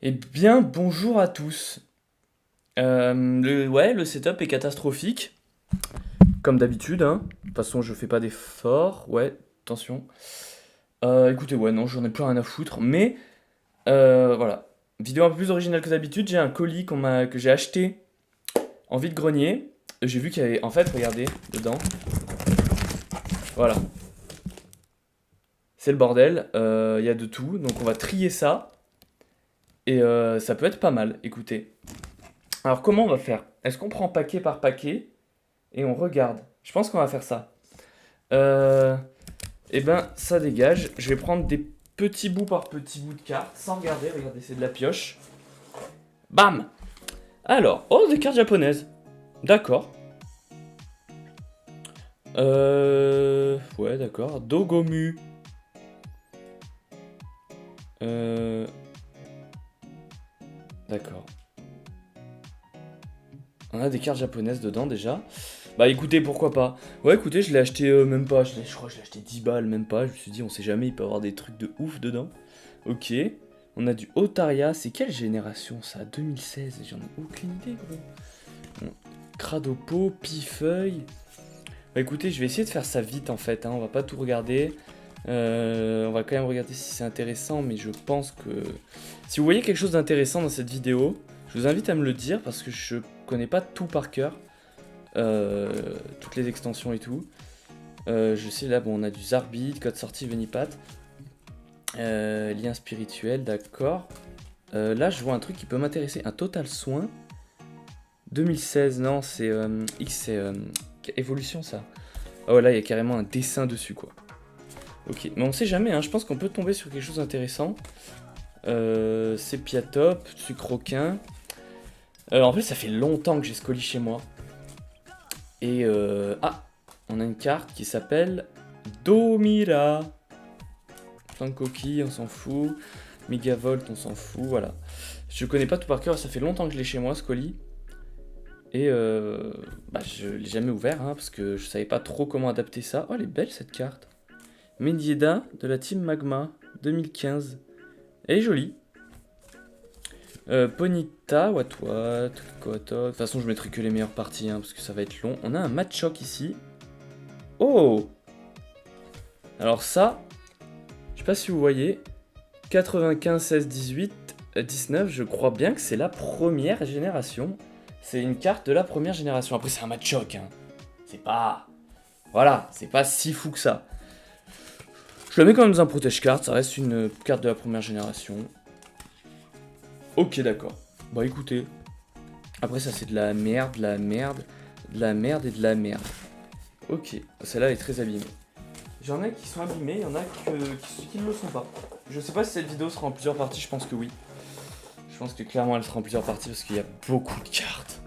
Eh bien, bonjour à tous. Le setup est catastrophique, comme d'habitude, hein. De toute façon, je fais pas d'efforts. Ouais, attention. Écoutez, ouais, non, j'en ai plus rien à foutre. Mais, voilà. Vidéo un peu plus originale que d'habitude. J'ai un colis que j'ai acheté en vide-grenier. J'ai vu qu'il y avait, en fait, regardez, dedans. Voilà. C'est le bordel. Il y a de tout. Donc, on va trier ça. Et ça peut être pas mal, écoutez. Alors, comment on va faire? Est-ce qu'on prend paquet par paquet? Et on regarde. Je pense qu'on va faire ça. Euh, eh ben, ça dégage. Je vais prendre des petits bouts par petits bouts de cartes, sans regarder. Regardez, c'est de la pioche. Bam! Alors, oh, des cartes japonaises. D'accord. Ouais, d'accord. Dogomu. Euh, d'accord. On a des cartes japonaises dedans déjà. Bah écoutez, pourquoi pas. Ouais, écoutez, je l'ai acheté même pas. Je crois que je l'ai acheté 10 balles, même pas. Je me suis dit, on sait jamais, il peut y avoir des trucs de ouf dedans. Ok. On a du Otaria. C'est quelle génération ça? 2016. J'en ai aucune idée, gros. Bon. Cradopo, Pifeuille. Bah écoutez, je vais essayer de faire ça vite en fait, hein. On va pas tout regarder. On va quand même regarder si c'est intéressant, mais je pense que... Si vous voyez quelque chose d'intéressant dans cette vidéo, je vous invite à me le dire parce que je connais pas tout par cœur. Toutes les extensions et tout. Je sais là, bon, on a du Zarbid, code sortie Venipat. Lien spirituel, d'accord. Là, je vois un truc qui peut m'intéresser. Un Total Soin. 2016, non, c'est X, c'est Évolution, ça. Oh, là, il y a carrément un dessin dessus, quoi. Ok, mais on sait jamais, hein. Je pense qu'on peut tomber sur quelque chose d'intéressant. Sépiatop, Sucroquin. En fait, ça fait longtemps que j'ai ce colis chez moi. Et on a une carte qui s'appelle Domira. Plein de coquilles, on s'en fout. Megavolt, on s'en fout, voilà. Je connais pas tout par cœur, ça fait longtemps que je l'ai chez moi, ce colis. Et je l'ai jamais ouvert, hein, parce que je savais pas trop comment adapter ça. Oh, elle est belle cette carte. Medieda de la Team Magma 2015. Elle est jolie. Ponita, Watwat, Koto. De toute façon, je mettrai que les meilleures parties, hein, parce que ça va être long. On a un Matchok ici. Oh! Alors ça, je sais pas si vous voyez. 95, 16, 18, 19, je crois bien que c'est la première génération. C'est une carte de la première génération. Après, c'est un Matchok, hein. C'est pas... Voilà, c'est pas si fou que ça. Je la mets quand même dans un protège carte, ça reste une carte de la première génération. Ok, d'accord. Bah écoutez. Après, ça c'est de la merde, de la merde, de la merde et de la merde. Ok, celle-là est très abîmée. J'en ai qui sont abîmés, il y en a qui ne le sont pas. Je sais pas si cette vidéo sera en plusieurs parties, je pense que oui. Je pense que clairement elle sera en plusieurs parties parce qu'il y a beaucoup de cartes.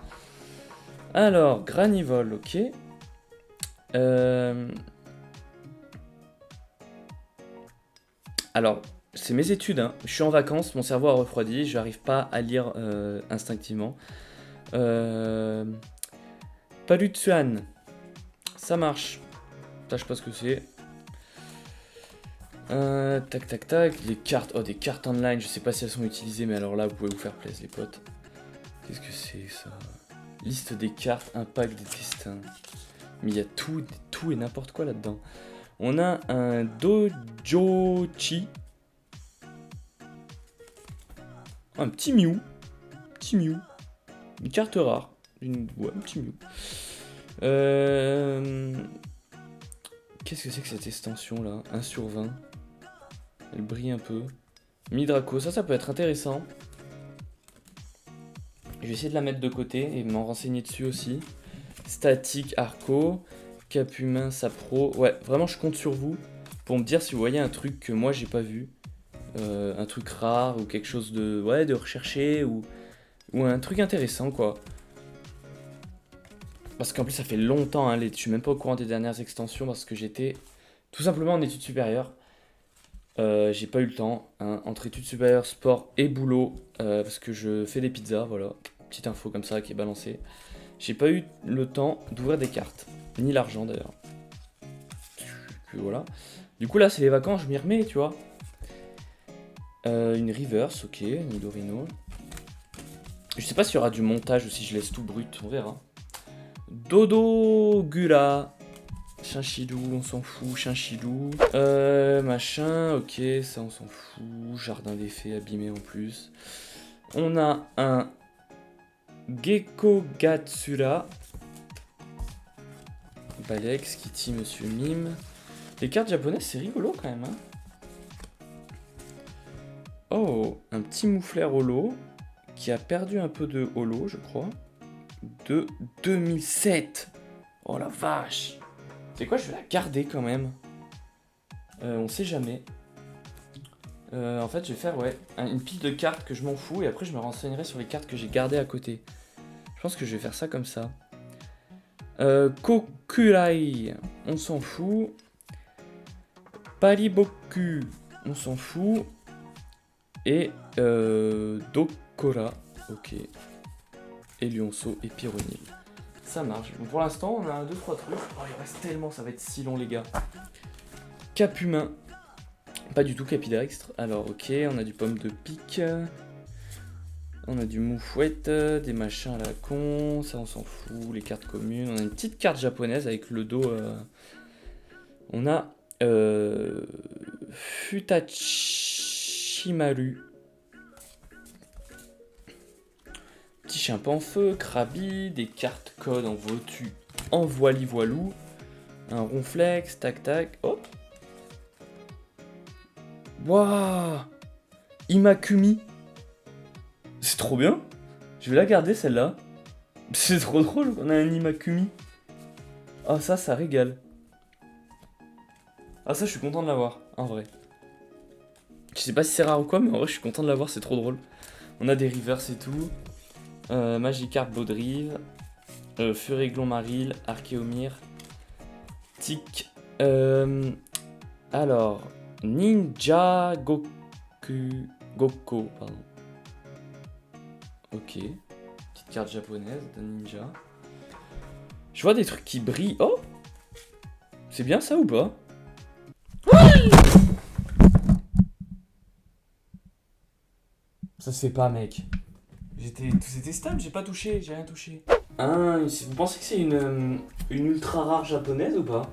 Alors, Granivol, ok. Alors, c'est mes études, hein. Je suis en vacances, mon cerveau a refroidi, je n'arrive pas à lire instinctivement. Palutsuan, ça marche. Ça, je sais pas ce que c'est. Tac tac tac, les cartes, oh des cartes online, je sais pas si elles sont utilisées, mais alors là vous pouvez vous faire plaisir les potes. Qu'est-ce que c'est ça? Liste des cartes, impact des destins. Mais il y a tout et n'importe quoi là-dedans. On a un Dojochi. Un petit Mew. Petit Mew. Une carte rare. Ouais, un petit Mew. Qu'est-ce que c'est que cette extension là? 1 sur 20. Elle brille un peu. Midraco, ça peut être intéressant. Je vais essayer de la mettre de côté et m'en renseigner dessus aussi. Statique, Arco, Capumin, Sapro. Ouais, vraiment, je compte sur vous pour me dire si vous voyez un truc que moi j'ai pas vu. Un truc rare ou quelque chose de, ouais, de recherché ou un truc intéressant quoi. Parce qu'en plus, ça fait longtemps, hein, je suis même pas au courant des dernières extensions parce que j'étais tout simplement en études supérieures. J'ai pas eu le temps, hein, entre études supérieures, sport et boulot, parce que je fais des pizzas, voilà, petite info comme ça qui est balancée. J'ai pas eu le temps d'ouvrir des cartes, ni l'argent d'ailleurs. Voilà. Du coup là c'est les vacances, je m'y remets, tu vois. Une reverse, ok, Nidorino. Je sais pas s'il y aura du montage ou si je laisse tout brut, on verra. Dodo Gula. Chinchidou, on s'en fout, Chinchidou. Machin, ok, ça on s'en fout. Jardin des fées abîmé en plus. On a un Gecko Gatsura. Balex, Kitty, Monsieur Mime. Les cartes japonaises, c'est rigolo quand même. Hein. Oh, un petit moufleur holo qui a perdu un peu de holo, je crois. De 2007. Oh la vache. C'est quoi, je vais la garder quand même. On sait jamais. En fait, je vais faire une pile de cartes que je m'en fous et après je me renseignerai sur les cartes que j'ai gardées à côté. Je pense que je vais faire ça comme ça. Kokurai, on s'en fout. Pariboku, on s'en fout. Et Dokora, ok. Et Lionceau et Pyronil. Ça marche. Bon, pour l'instant, on a 2-3 trucs. Oh, il reste tellement, ça va être si long, les gars. Cap humain. Pas du tout capidextre. Alors, ok, on a du pomme de pique. On a du moufouette, des machins à la con. Ça, on s'en fout. Les cartes communes. On a une petite carte japonaise avec le dos. On a Futachimaru. Petit chimpanzé en feu, Krabi, des cartes code en votu, en voilou, un ronflex, tac tac, hop. Waouh, Imakumi. C'est trop bien. Je vais la garder celle-là. C'est trop drôle qu'on a un Imakumi. Ah ça régale. Ah ça je suis content de l'avoir, en vrai. Je sais pas si c'est rare ou quoi, mais en vrai je suis content de l'avoir, c'est trop drôle. On a des rivers et tout. Magikarp Baudrive, Furéglon Maril, Archéomir, Tic, alors, Ninja Gokko, pardon. Ok, petite carte japonaise de ninja. Je vois des trucs qui brillent. Oh, c'est bien ça ou pas? Ça se fait pas, mec. C'était stable, j'ai pas touché, j'ai rien touché. Ah, vous pensez que c'est une ultra rare japonaise ou pas?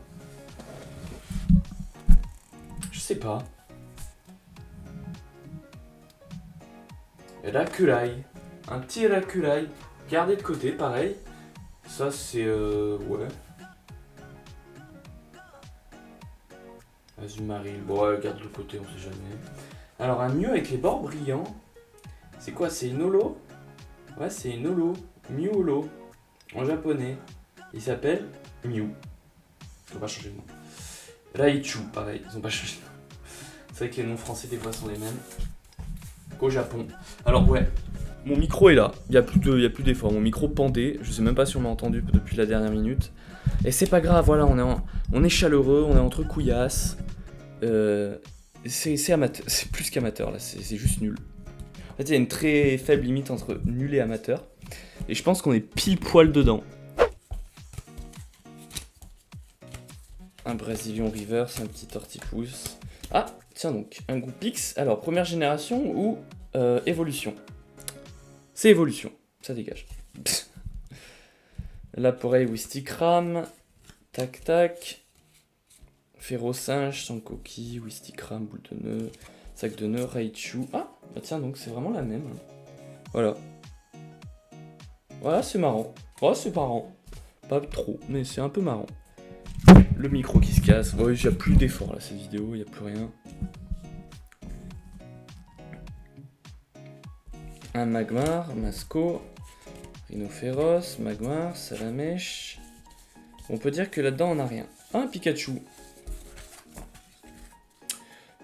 Je sais pas. Rakurai. Un petit Rakurai. Gardé de côté, pareil. Ça, c'est... ouais. Azumaril. Bon, ouais, garde de côté, on sait jamais. Alors, un Mew avec les bords brillants. C'est quoi? C'est une holo? Ouais, c'est une holo. Mew holo. En japonais. Il s'appelle Mew. Ils ont pas changé de nom. Raichu, pareil. Ils ont pas changé de nom. C'est vrai que les noms français, des fois, sont les mêmes. Qu'au Japon. Alors, ouais. Mon micro est là. Il y a plus d'effort. Mon micro pendait. Je sais même pas si on m'a entendu depuis la dernière minute. Et c'est pas grave. Voilà, on est chaleureux. On est entre couillasses. C'est amateur. C'est plus qu'amateur, là. C'est juste nul. En fait, il y a une très faible limite entre nul et amateur. Et je pense qu'on est pile poil dedans. Un Brazilian Reverse, un petit Tortipousse. Ah, tiens donc, un Goupix. Alors, première génération ou évolution? C'est évolution, ça dégage. L'appareil Wistikram. Tac tac. Ferro-singe, sans coquille, Wistikram, boule de nœud, sac de nœud, Raichu. Ah, bah tiens donc, c'est vraiment la même. Voilà. Voilà, c'est marrant. Ouais, c'est marrant. Pas trop, mais c'est un peu marrant. Le micro qui se casse. Ouais, il n'y a plus d'effort là, cette vidéo, il n'y a plus rien. Un Magmar, Masco, Rhinophéros, Magmar, Salamèche. On peut dire que là-dedans, on n'a rien. Ah, un Pikachu.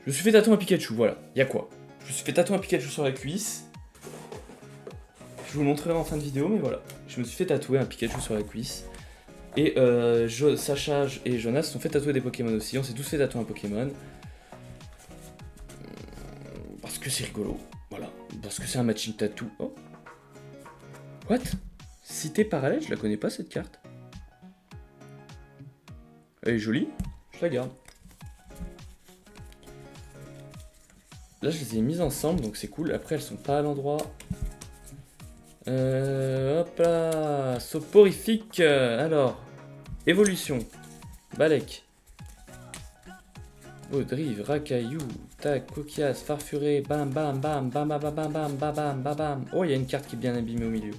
Je me suis fait tatouer un Pikachu, voilà. Y a quoi? Je me suis fait tatouer un Pikachu sur la cuisse. Je vous le montrerai en fin de vidéo, mais voilà. Je me suis fait tatouer un Pikachu sur la cuisse. Et Sacha et Jonas se sont fait tatouer des Pokémon aussi. On s'est tous fait tatouer un Pokémon. Parce que c'est rigolo. Voilà. Parce que c'est un matching tattoo. Oh. What? Cité parallèle, je la connais pas cette carte. Elle est jolie. Je la garde. Là, je les ai mises ensemble, donc c'est cool. Après, elles sont pas à l'endroit. Hop là. Soporifique. Alors. Évolution. Balek. Baudrive, Racaillou. Tac, Coquias, Farfuré. Bam, bam, bam, bam, bam, bam, bam, bam, bam, bam, bam, bam. Oh, il y a une carte qui est bien abîmée au milieu.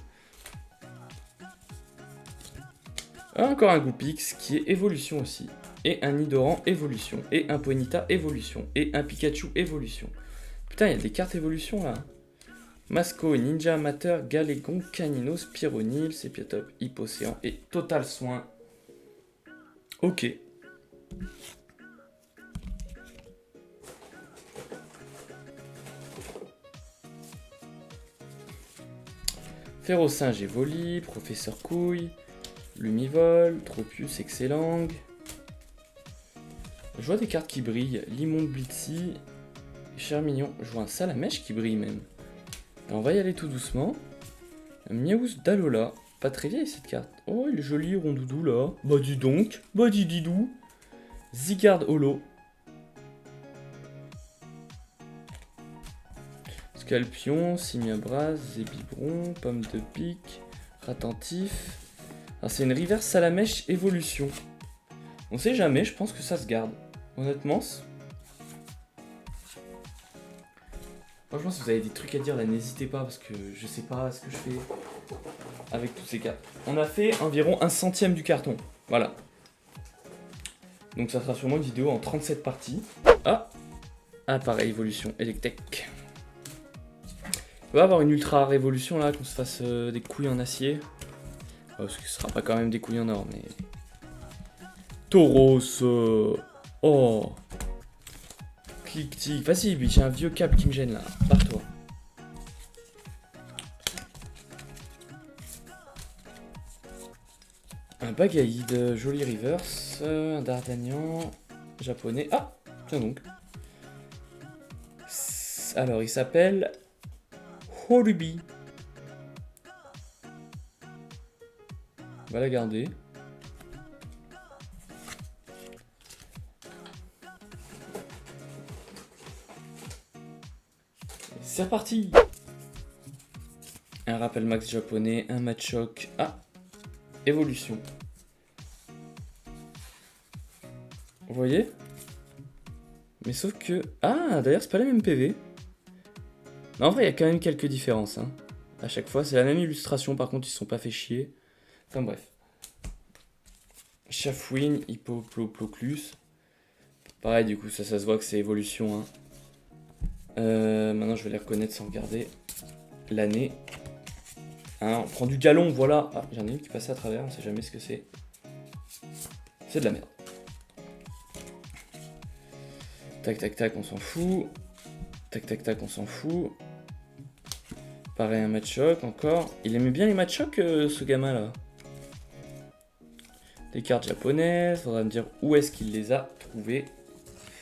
Encore un Goupix qui est évolution aussi. Et un Nidoran évolution. Et un Ponyta évolution. Et un Pikachu évolution. Putain, il y a des cartes évolution là. Masco, Ninja Amateur, Galégon, Caninos, Pyronil, Sépiatop, Hippocéan et Total Soin. Ok. Ferrosinge et Voli, Professeur Couille, Lumivol, Tropius, Excellang. Je vois des cartes qui brillent. Limon Blitzy, Charmignon. Je vois un Salamèche qui brille même. Alors, on va y aller tout doucement. Miaous d'Alola. Pas très vieille cette carte. Oh, il est joli, rondoudou là. Bah dis donc. Bah dis didou. Zygarde Holo. Scalpion, Simiabras, Zébibron, Pomme de pique, Ratentif. Alors c'est une Reverse Salamèche évolution. On sait jamais, je pense que ça se garde. Honnêtement. Franchement, si vous avez des trucs à dire là, n'hésitez pas parce que je sais pas ce que je fais avec tous ces cartes. On a fait environ 1/100 du carton. Voilà. Donc ça sera sûrement une vidéo en 37 parties. Ah, pareil, évolution Electek. On va avoir une ultra révolution là, qu'on se fasse des couilles en acier. Parce que ce sera pas quand même des couilles en or, mais... Tauros. Oh. Clic-tic. Vas-y, j'ai un vieux câble qui me gêne là. Barre-toi. Un Bagaïde, joli reverse. Un Dardanian. Japonais. Ah, tiens donc. Alors, il s'appelle Horubi. On va la garder. C'est reparti. Un rappel max japonais, un Machoke. Ah, évolution. Vous voyez? Mais sauf que... Ah, d'ailleurs, c'est pas les mêmes PV. Non, en vrai, il y a quand même quelques différences. Hein. À chaque fois, c'est la même illustration. Par contre, ils se sont pas fait chier. Enfin, bref. Chafouine, Hippoploploclus. Pareil, du coup, ça se voit que c'est évolution. Hein. Maintenant, je vais les reconnaître sans regarder l'année. Hein, on prend du galon, voilà. Ah, j'en ai une qui passait à travers, on sait jamais ce que c'est. C'est de la merde. Tac, tac, tac, on s'en fout. Tac, tac, tac, on s'en fout. Pareil, un Machoke encore. Il aimait bien les Machoke, ce gamin-là. Des cartes japonaises, faudra me dire où est-ce qu'il les a trouvées.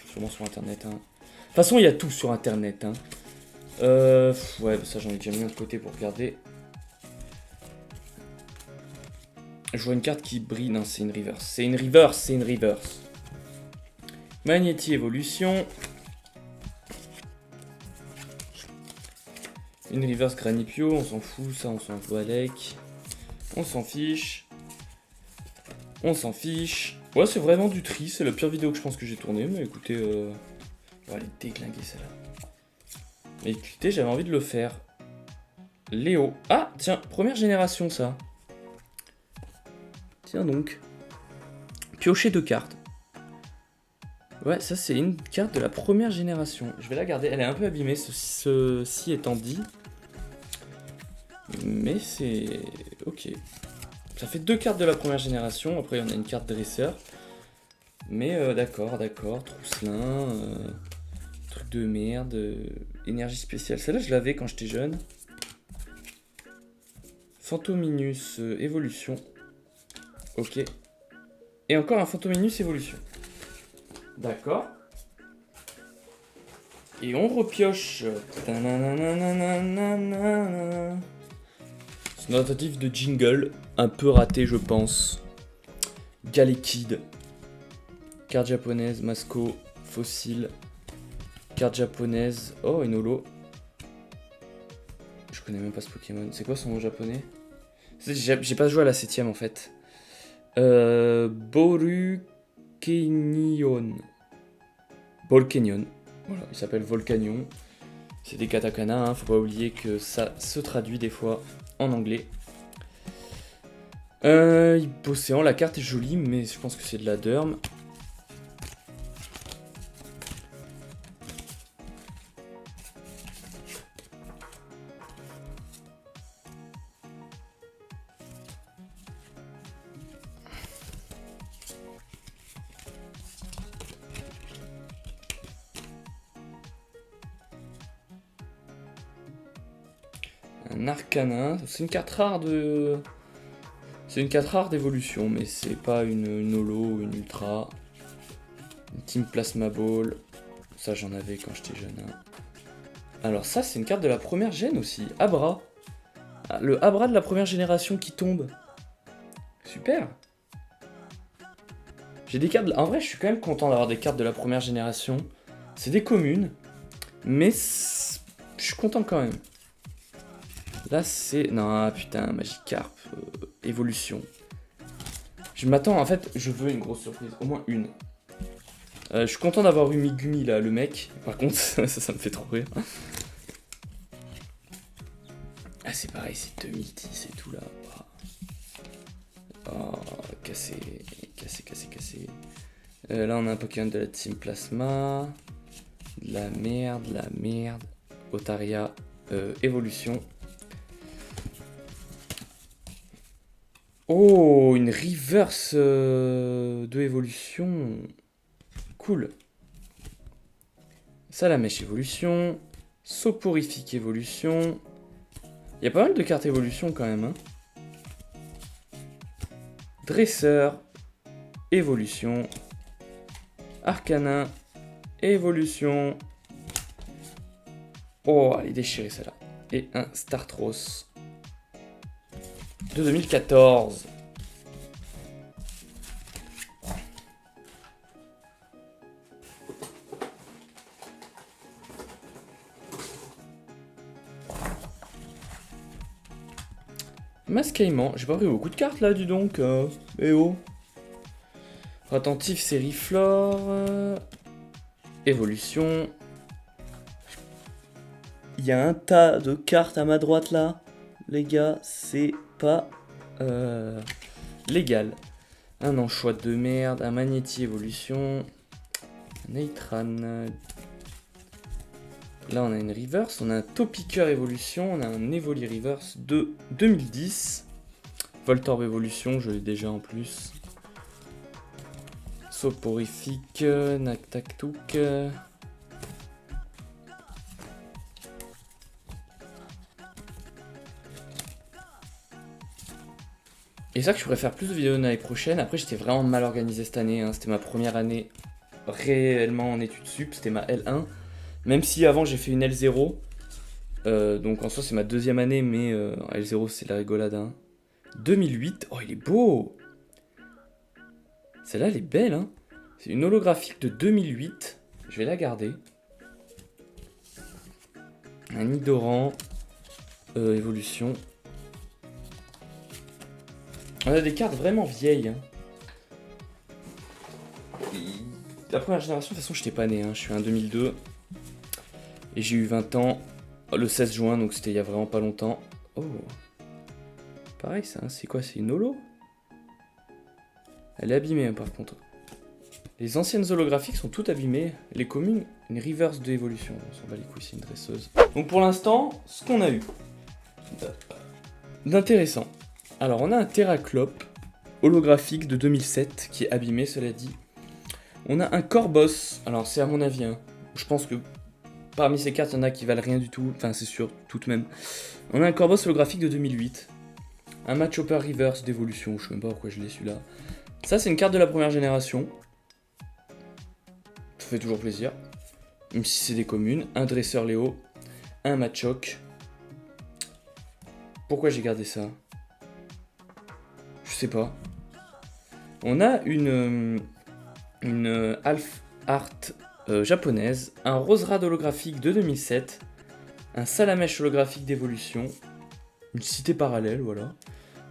Sûrement sur internet. Hein. De toute façon, il y a tout sur internet. Hein. Ouais, ça j'en ai déjà mis de côté pour regarder. Je vois une carte qui brille. Non, c'est une reverse. C'est une reverse, c'est une reverse. Magnéti évolution. Une reverse Granipio, on s'en fout, ça on s'en fout avec. On s'en fiche. On s'en fiche. Ouais, c'est vraiment du tri, c'est la pire vidéo que je pense que j'ai tournée, mais écoutez, on va aller déglinguer celle-là. Mais écoutez, j'avais envie de le faire. Léo. Ah, tiens, première génération ça. Tiens donc. Piocher 2 cartes. Ouais, ça c'est une carte de la première génération. Je vais la garder, elle est un peu abîmée, ceci étant dit. Mais c'est... ok. Ça fait 2 cartes de la première génération, après on a une carte dresseur. Mais d'accord, Trousselin, truc de merde, énergie spéciale. Celle-là je l'avais quand j'étais jeune. Phantominus évolution. Ok. Et encore un Phantominus évolution. D'accord. Et on repioche. C'est une tentative de jingle. Un peu raté, je pense. Galekid. Carte japonaise, Masco, Fossile. Carte japonaise. Oh, une holo. Je connais même pas ce Pokémon. C'est quoi son nom japonais? J'ai pas joué à la 7ème en fait. Borukenyon. Volcanion. Voilà, il s'appelle Volcanion. C'est des katakana, hein, faut pas oublier que ça se traduit des fois en anglais. Océan, la carte est jolie, mais je pense que c'est de la derme. Un Arcana, c'est une carte rare de... C'est une carte rare d'évolution, mais c'est pas une holo ou une ultra. Une Team Plasma Ball, ça j'en avais quand j'étais jeune. Hein. Alors ça c'est une carte de la première gène aussi, Abra. Ah, le Abra de la première génération qui tombe. Super. J'ai des cartes... En vrai je suis quand même content d'avoir des cartes de la première génération. C'est des communes, mais je suis content quand même. Là c'est... Non putain, Magikarp, évolution. Je m'attends, en fait, je veux une grosse surprise, au moins une. Je suis content d'avoir eu Migumi là, le mec. Par contre, ça me fait trop rire. Ah c'est pareil, c'est 2010 et tout là. Oh, cassé. Là on a un Pokémon de la Team Plasma. De la merde. Otaria, évolution. Oh, une reverse de évolution. Cool. Salamèche évolution. Soporifique évolution. Il y a pas mal de cartes évolution quand même. Hein. Dresseur. Évolution. Arcanin. Évolution. Oh, elle est déchirée celle-là. Et un Startros. De 2014. Mascaillement, j'ai pas pris beaucoup de cartes là, dis donc. Eh oh. Attentif, Sériflore. Évolution. Il y a un tas de cartes à ma droite là. Les gars, c'est pas légal. Un Anchois de merde, un Magnéti évolution, un Eitran. Là on a une reverse, on a un Topiqueur évolution, on a un Evoli reverse de 2010. Voltorb évolution, je l'ai déjà en plus. Soporifique, Nactactouk. Et ça que je pourrais faire plus de vidéos l'année prochaine. Après j'étais vraiment mal organisé cette année, hein. C'était ma première année réellement en études sup, c'était ma L1. Même si avant j'ai fait une L0. Donc en soi c'est ma deuxième année, mais L0 c'est la rigolade. Hein. 2008, oh il est beau. Celle-là elle est belle. Hein. C'est une holographique de 2008. Je vais la garder. Un Nidoran. Évolution. On a des cartes vraiment vieilles. Hein. La première génération, de toute façon, je n'étais pas né. Hein. Je suis un 2002. Et j'ai eu 20 ans le 16 juin, donc c'était il y a vraiment pas longtemps. Oh. Pareil, ça. Hein. C'est quoi? C'est une holo? Elle est abîmée, hein, par contre. Les anciennes holographiques sont toutes abîmées. Les communes, une reverse d'évolution. On s'en bat les couilles, c'est une dresseuse. Donc pour l'instant, ce qu'on a eu d'intéressant. Alors, on a un Terraclope holographique de 2007 qui est abîmé, cela dit. On a un Corboss. Alors, c'est à mon avis. Hein. Je pense que parmi ces cartes, il y en a qui valent rien du tout. Enfin, c'est sûr, tout de même. On a un Corboss holographique de 2008. Un Machopper Reverse d'évolution. Je sais même pas pourquoi je l'ai celui-là. Ça, c'est une carte de la première génération. Ça fait toujours plaisir. Même si c'est des communes. Un Dresseur Léo. Un Machoke. Pourquoi j'ai gardé ça? Je sais pas. On a une Alf Art japonaise, un Roserad holographique de 2007, un Salamèche holographique d'évolution, une cité parallèle, voilà.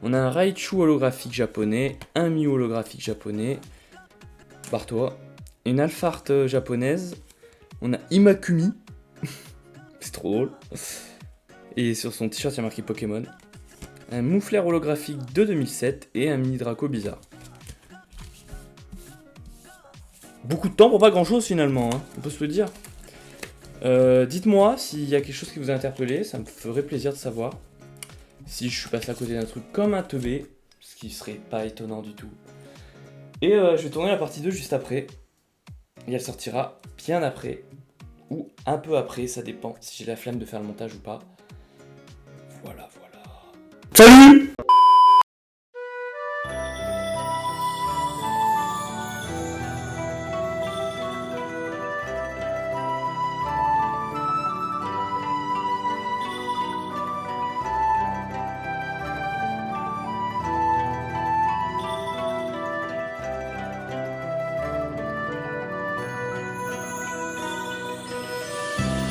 On a un Raichu holographique japonais, un Mew holographique japonais, barre-toi, une Alphart japonaise, on a Imakumi, c'est trop drôle, et sur son t-shirt il y a marqué Pokémon, un Moufleur holographique de 2007 et un mini Draco bizarre. Beaucoup de temps pour pas grand chose finalement, hein, on peut se le dire. Dites-moi s'il y a quelque chose qui vous a interpellé, ça me ferait plaisir de savoir. Si je suis passé à côté d'un truc comme un teubé, ce qui serait pas étonnant du tout. Et je vais tourner la partie 2 juste après. Et elle sortira bien après. Ou un peu après, ça dépend si j'ai la flemme de faire le montage ou pas. Voilà, voilà. Salut!